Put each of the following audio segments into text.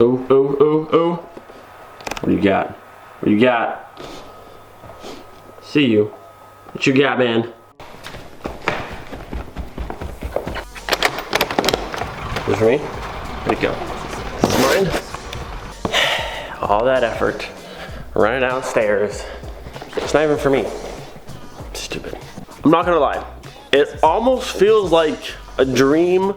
Ooh, ooh, ooh, ooh. What do you got? What do you got? See you. What you got, man? This for me? Where'd it go? This is mine? All that effort. Running downstairs. It's not even for me. Stupid. I'm not gonna lie. It almost feels like a dream.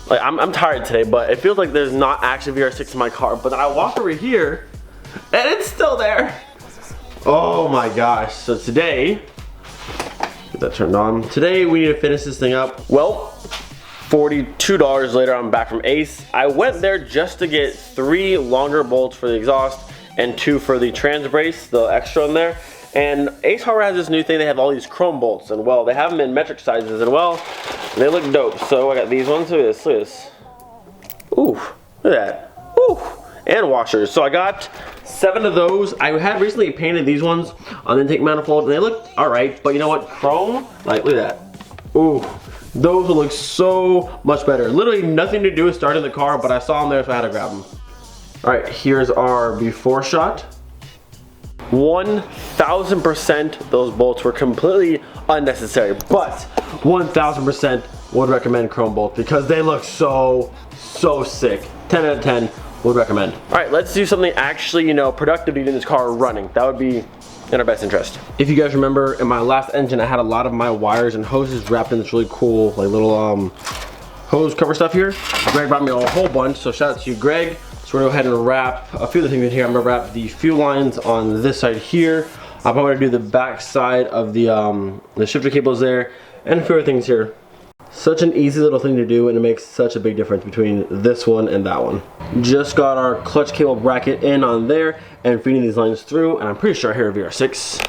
Like I'm tired today, but it feels like there's not actually VR6 in my car. But then I walk over here and it's still there. Oh my gosh. So today, get that turned on. Today we need to finish this thing up. Well, $42 later, I'm back from Ace. I went there just to get 3 longer bolts for the exhaust and 2 for the trans brace, the extra in there. And Ace Hardware has this new thing, they have all these chrome bolts, and well, they have them in metric sizes, and well, they look dope. So I got these ones, look at this, look at this. Ooh, look at that, ooh, and washers. So I got 7 of those. I had recently painted these ones on the intake manifold, and they look all right, but you know what, chrome, like look at that. Ooh, those will look so much better. Literally nothing to do with starting the car, but I saw them there, so I had to grab them. All right, here's our before shot. 1000% those bolts were completely unnecessary, but 1000% would recommend chrome bolts because they look so sick. 10 out of 10 would recommend. All right, let's do something actually, you know, productive to get in this car running. That would be in our best interest. If you guys remember, in my last engine, I had a lot of my wires and hoses wrapped in this really cool, like little hose cover stuff here. Greg brought me a whole bunch, so shout out to you, Greg. So we're gonna go ahead and wrap a few of the things in here. I'm gonna wrap the fuel lines on this side here. I'm probably gonna do the back side of the shifter cables there, and a few other things here. Such an easy little thing to do, and it makes such a big difference between this one and that one. Just got our clutch cable bracket in on there and feeding these lines through, and I'm pretty sure I hear a VR6.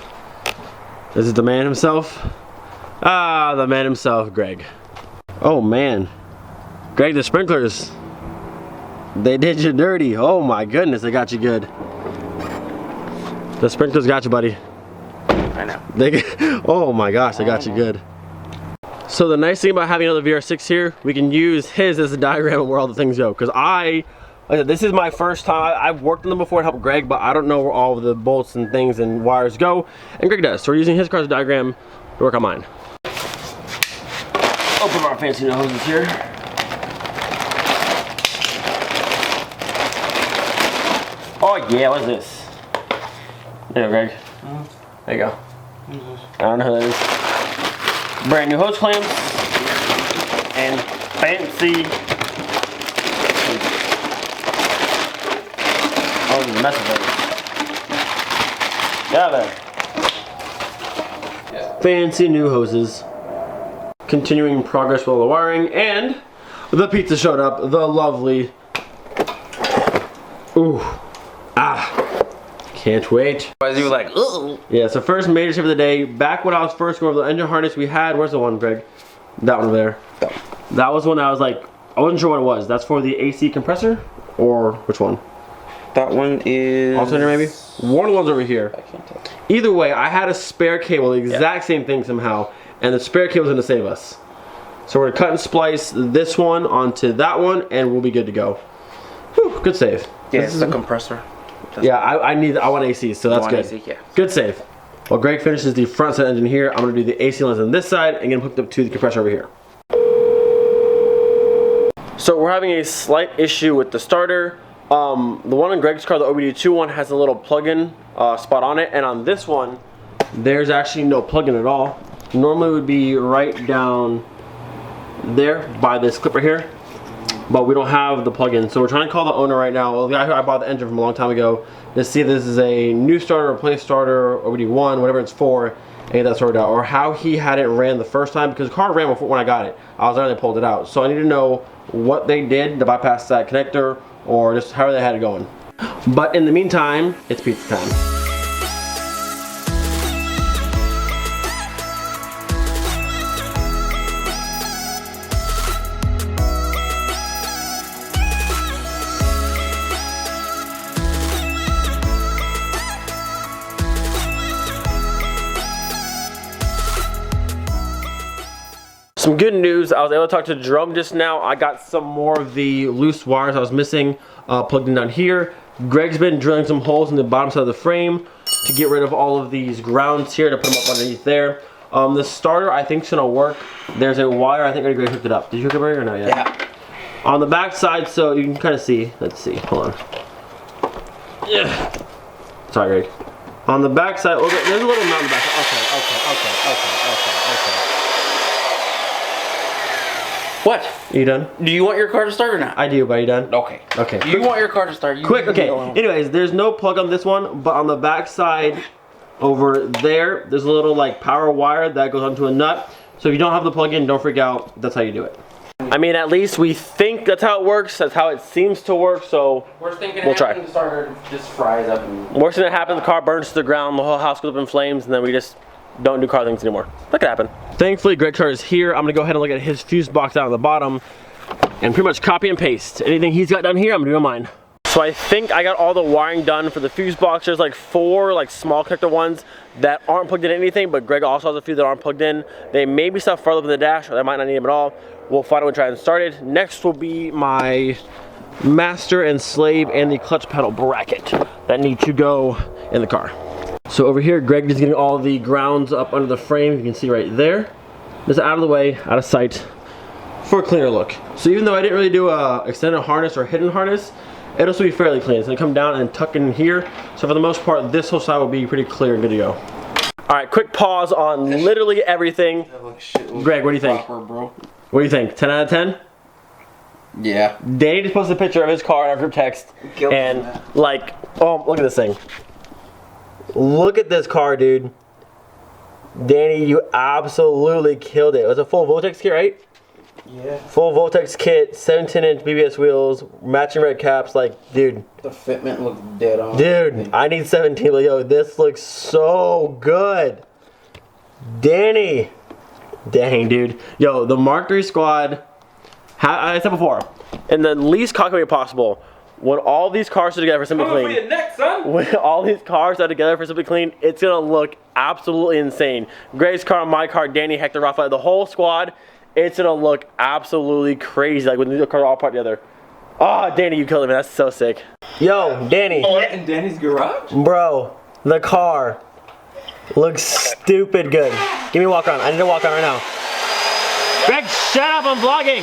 This is the man himself. Ah, the man himself, Greg. Oh man, Greg, the sprinklers. They did you dirty. Oh my goodness, they got you good. The sprinklers got you, buddy. I know. Oh my gosh, they got you good. So the nice thing about having another VR6 here, we can use his as a diagram of where all the things go. Because this is my first time. I've worked on them before and helped Greg, but I don't know where all of the bolts and things and wires go. And Greg does. So we're using his car's diagram to work on mine. Open our fancy new hoses here. Oh yeah, what's this? There you go, Greg. There you go. I don't know who that is. Brand new hose clamps and fancy. Oh, there's a mess of those. Get out of there. Yeah. Fancy new hoses. Continuing progress with all the wiring, and the pizza showed up. The lovely. Ooh. Ah, can't wait. As you were like, ugh. Yeah, so first major shift of the day. Back when I was first going over the engine harness, we had, where's the one, Greg? That one over there. That was one I was like, I wasn't sure what it was. That's for the AC compressor? Or which one? That one is... Alternator maybe? One of the ones over here. I can't tell. Either way, I had a spare cable, the exact same thing somehow, and the spare cable was gonna save us. So we're gonna cut and splice this one onto that one, and we'll be good to go. Whew, good save. Yeah, it's the compressor. Yeah, I want AC, so that's good. AC, yeah. Good save. While Greg finishes the front side engine here, I'm gonna do the AC lines on this side and get them hooked up to the compressor over here. So we're having a slight issue with the starter. The one in Greg's car, the OBD2 one, has a little plug-in spot on it, and on this one, there's actually no plug-in at all. Normally it would be right down there by this clip right here. But we don't have the plug-in, so we're trying to call the owner right now. Well, the guy who I bought the engine from a long time ago, to see if this is a new starter, replace starter, OBD1, whatever it's for, and get that sorted out. Or how he had it ran the first time, because the car ran before when I got it. I was there and they pulled it out. So I need to know what they did to bypass that connector, or just how they had it going. But in the meantime, it's pizza time. Some good news, I was able to talk to Jerome just now. I got some more of the loose wires I was missing plugged in down here. Greg's been drilling some holes in the bottom side of the frame to get rid of all of these grounds here to put them up underneath there. The starter I think is gonna work. There's a wire, I think Greg hooked it up. Did you hook it up or not yet? Yeah. On the back side, so you can kind of see. Let's see, hold on. Yeah. Sorry, Greg. On the back side, okay, there's a little mount on the back side. Okay. What? Are you done? Do you want your car to start or not? I do, but are you done? Okay. Okay. Do you want your car to start? Quick, okay. Anyways, there's no plug on this one, but on the back side over there, there's a little like power wire that goes onto a nut. So if you don't have the plug in, don't freak out. That's how you do it. I mean, at least we think that's how it works. That's how it seems to work. So Worst thing we'll try. The starter just fries up. And... Worst thing that happens, the car burns to the ground, the whole house goes up in flames, and then we just don't do car things anymore. That could happen. Thankfully, Greg's car is here. I'm gonna go ahead and look at his fuse box down at the bottom and pretty much copy and paste. Anything he's got done here, I'm gonna do on mine. So I think I got all the wiring done for the fuse box. There's like 4 like small connector ones that aren't plugged in anything, but Greg also has a few that aren't plugged in. They may be stuff farther up in the dash, or they might not need them at all. We'll find out when trying to start it. Next will be my master and slave and the clutch pedal bracket that need to go in the car. So over here, Greg is getting all the grounds up under the frame. You can see right there. Just out of the way, out of sight, for a cleaner look. So even though I didn't really do a extended harness or hidden harness, it'll still be fairly clean. It's gonna come down and tuck in here. So for the most part, this whole side will be pretty clear and good to go. All right, quick pause on literally everything. Greg, what do you think? Proper, bro. What do you think? 10 out of 10? Yeah. Danny just posted a picture of his car in our group text. And like, oh, look at this thing. Look at this car, dude. Danny, you absolutely killed it. It was a full Vortex kit, right? Yeah. Full Vortex kit, 17-inch BBS wheels, matching red caps, like, dude. The fitment looks dead on. Dude, I need 17, but yo, this looks so good. Danny. Dang, dude. Yo, the Mark III squad, I said before, in the least cocky way possible, when all these cars are together for Simply Clean, when all these cars are together for Simply Clean, it's gonna look absolutely insane. Greg's car, my car, Danny, Hector, Rafael, the whole squad, it's gonna look absolutely crazy, like when the cars are all part together. Oh, Danny, you killed it, man. That's so sick. Yo, Danny. In Danny's garage? Bro, the car looks stupid good. Give me a walk around. I need to walk around right now. Greg, shut up, I'm vlogging.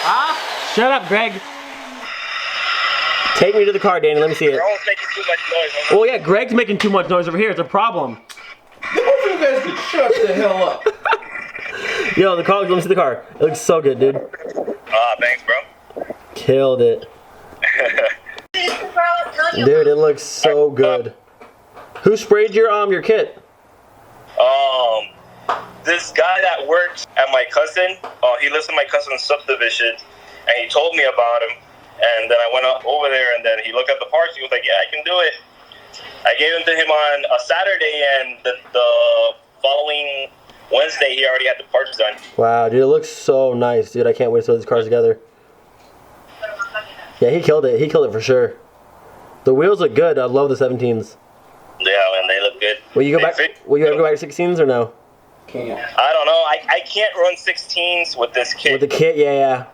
Huh? Shut up, Greg. Take me to the car, Danny. Let me see it. You're always making too much noise. Well, yeah, Greg's making too much noise over here. It's a problem. Both of you guys could shut the hell up. Yo, the car. Let me see the car. It looks so good, dude. Thanks, bro. Killed it. Dude, it looks so good. Who sprayed your kit? This guy that works at my cousin, he lives in my cousin's subdivision, and he told me about him. And then I went up over there, and then he looked at the parts. He was like, "Yeah, I can do it." I gave them to him on a Saturday, and the following Wednesday, he already had the parts done. Wow, dude, it looks so nice, dude. I can't wait to put these cars together. Yeah, he killed it. He killed it for sure. The wheels look good. I love the 17s. Yeah, man, they look good. Will you go back? Will you ever go back to 16s or no? Can't. I don't know. I can't run 16s with this kit. With the kit, yeah.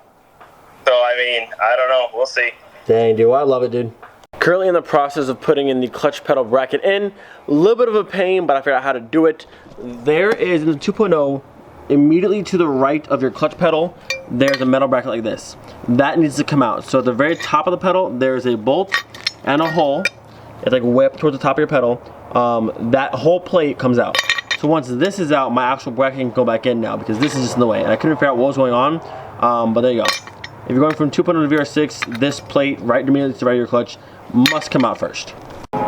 So, I mean, I don't know. We'll see. Dang, dude, well, I love it, dude. Currently in the process of putting in the clutch pedal bracket in. A little bit of a pain, but I figured out how to do it. There is, in the 2.0, immediately to the right of your clutch pedal, there's a metal bracket like this. That needs to come out. So at the very top of the pedal, there's a bolt and a hole. It's like way up towards the top of your pedal. That whole plate comes out. So once this is out, my actual bracket can go back in now because this is just in the way. And I couldn't figure out what was going on, but there you go. If you're going from 2.0 to Vr6, this plate right immediately to the right of your clutch must come out first.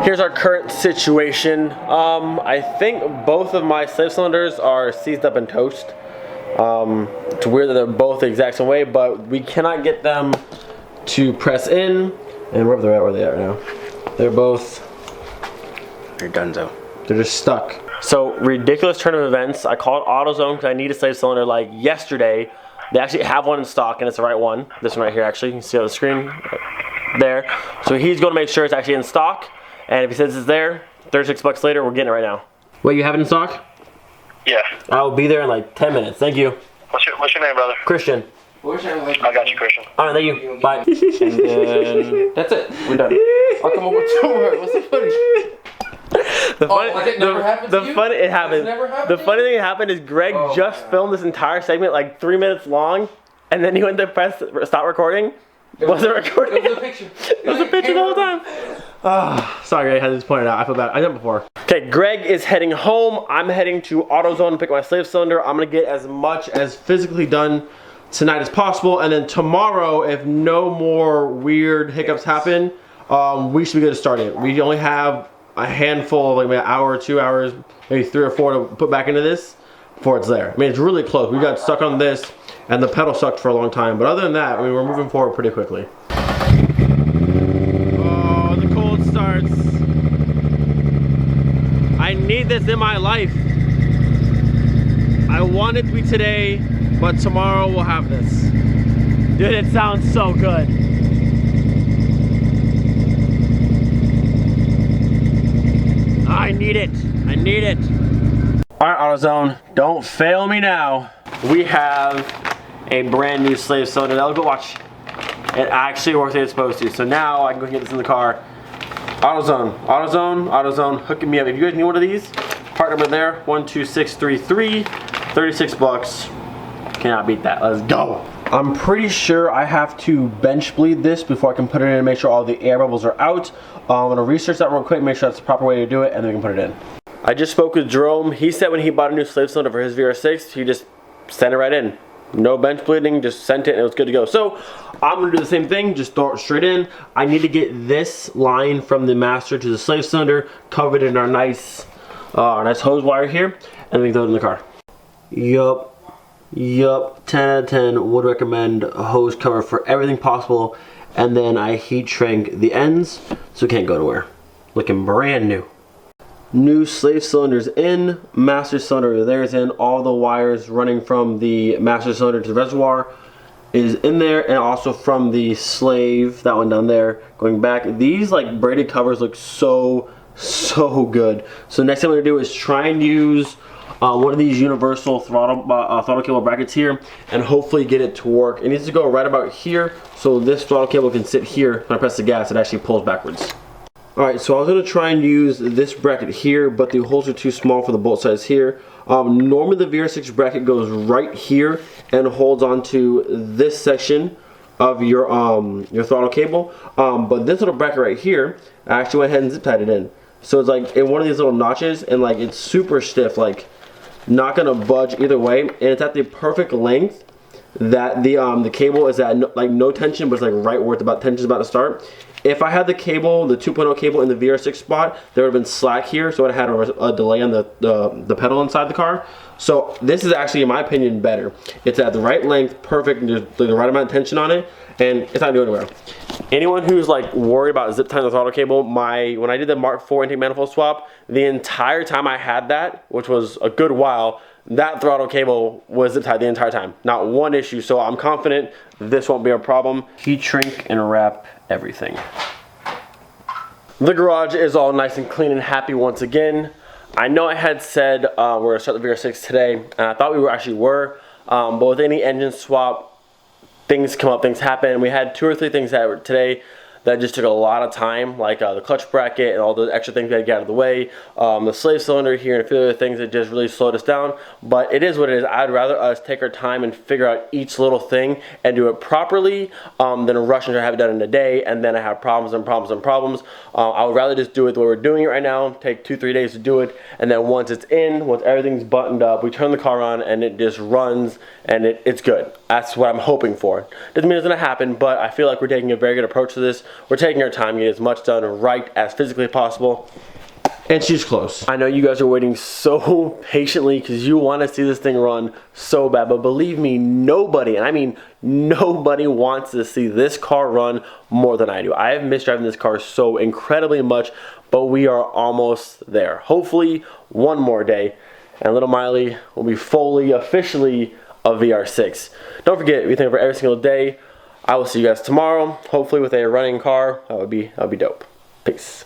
Here's our current situation. I think both of my slave cylinders are seized up in toast. It's weird that they're both the exact same way, but we cannot get them to press in. And wherever they're at, where they are right now. They're both... You're donezo. They're just stuck. So, ridiculous turn of events. I called AutoZone because I need a slave cylinder like yesterday. They actually have one in stock and it's the right one. This one right here actually, you can see on the screen. There. So he's going to make sure it's actually in stock. And if he says it's there, 36 bucks later, we're getting it right now. Wait, you have it in stock? Yeah. I'll be there in like 10 minutes. Thank you. What's your name, brother? Christian. I got you, Christian. All right, thank you. Bye. And then that's it. We're done. I'll come over tomorrow. What's so funny? The funny, like it never happened to you? funny, it happened. It's never happened The to funny thing that happened is Greg just filmed this entire segment like 3 minutes long, and then he went to press stop recording. It wasn't recording. It was a picture. It was a picture the whole time. Sorry, I had this pointed out. I feel bad. I done it before. Okay, Greg is heading home. I'm heading to AutoZone to pick my slave cylinder. I'm gonna get as much as physically done tonight as possible, and then tomorrow, if no more weird hiccups happen, we should be good to start it. We only have a handful, like maybe an hour or 2 hours, maybe 3 or 4 to put back into this before it's there. I mean, it's really close. We got stuck on this, and the pedal sucked for a long time. But other than that, I mean, we're moving forward pretty quickly. Oh, the cold starts. I need this in my life. I want it to be today, but tomorrow we'll have this. Dude, it sounds so good. I need it. I need it. All right, AutoZone, don't fail me now. We have a brand new slave cylinder. Now go watch. It actually works like it's supposed to. So now I can go get this in the car. AutoZone, AutoZone, AutoZone, hooking me up. If you guys need one of these, part number there, 12633, 36 bucks. Cannot beat that. Let's go. I'm pretty sure I have to bench bleed this before I can put it in and make sure all the air bubbles are out. I'm gonna research that real quick, make sure that's the proper way to do it, and then we can put it in. I just spoke with Jerome. He said when he bought a new slave cylinder for his Vr6, he just sent it right in. No bench bleeding, just sent it and it was good to go. So I'm gonna do the same thing, just throw it straight in. I need to get this line from the master to the slave cylinder covered in our nice hose wire here, and then we can throw it in the car. Yup, 10 out of 10 would recommend a hose cover for everything possible, and then I heat shrink the ends so it can't go nowhere. Looking brand new. New slave cylinders in, master cylinder there's in, all the wires running from the master cylinder to the reservoir is in there, and also from the slave, that one down there, going back. These like braided covers look so good. So next thing I'm gonna do is try and use one of these universal throttle cable brackets here, and hopefully get it to work. It needs to go right about here, so this throttle cable can sit here. When I press the gas, it actually pulls backwards. Alright, so I was going to try and use this bracket here, but the holes are too small for the bolt size here. Normally the Vr6 bracket goes right here and holds onto this section of your throttle cable. But this little bracket right here, I actually went ahead and zip tied it in. So it's like in one of these little notches, and like it's super stiff, like not gonna budge either way, and it's at the perfect length that the cable is at like no tension, but it's like right where tension's about to start. If I had the cable, the 2.0 cable in the Vr6 spot, there would have been slack here, so it had a delay on the pedal inside the car. So this is actually, in my opinion, better. It's at the right length, perfect, and there's the right amount of tension on it, and it's not going anywhere. Anyone who's like worried about zip tying the throttle cable, when I did the Mark IV intake manifold swap, the entire time I had that, which was a good while, that throttle cable was zip tied the entire time. Not one issue, so I'm confident this won't be a problem. Heat shrink and wrap everything. The garage is all nice and clean and happy once again. I know I had said we're gonna start the Vr6 today, and I thought we were, but with any engine swap, things come up, things happen. We had 2 or 3 things that were today that just took a lot of time, like the clutch bracket and all the extra things we had to get out of the way, the slave cylinder here and a few other things that just really slowed us down. But it is what it is. I'd rather us take our time and figure out each little thing and do it properly than rush and try to have it done in a day and then I have problems and problems and problems. I would rather just do it the way we're doing it right now, take 2-3 days to do it, and then once it's in, once everything's buttoned up, we turn the car on and it just runs and it's good. That's what I'm hoping for. Doesn't mean it's gonna happen, but I feel like we're taking a very good approach to this. We're taking our time to get as much done right as physically possible. And she's close. I know you guys are waiting so patiently because you want to see this thing run so bad, but believe me, nobody, and I mean nobody, wants to see this car run more than I do. I have missed driving this car so incredibly much, but we are almost there. Hopefully one more day and little Miley will be fully, officially a Vr6. Don't forget, we think for every single day. I will see you guys tomorrow, hopefully with a running car. That would be dope. Peace.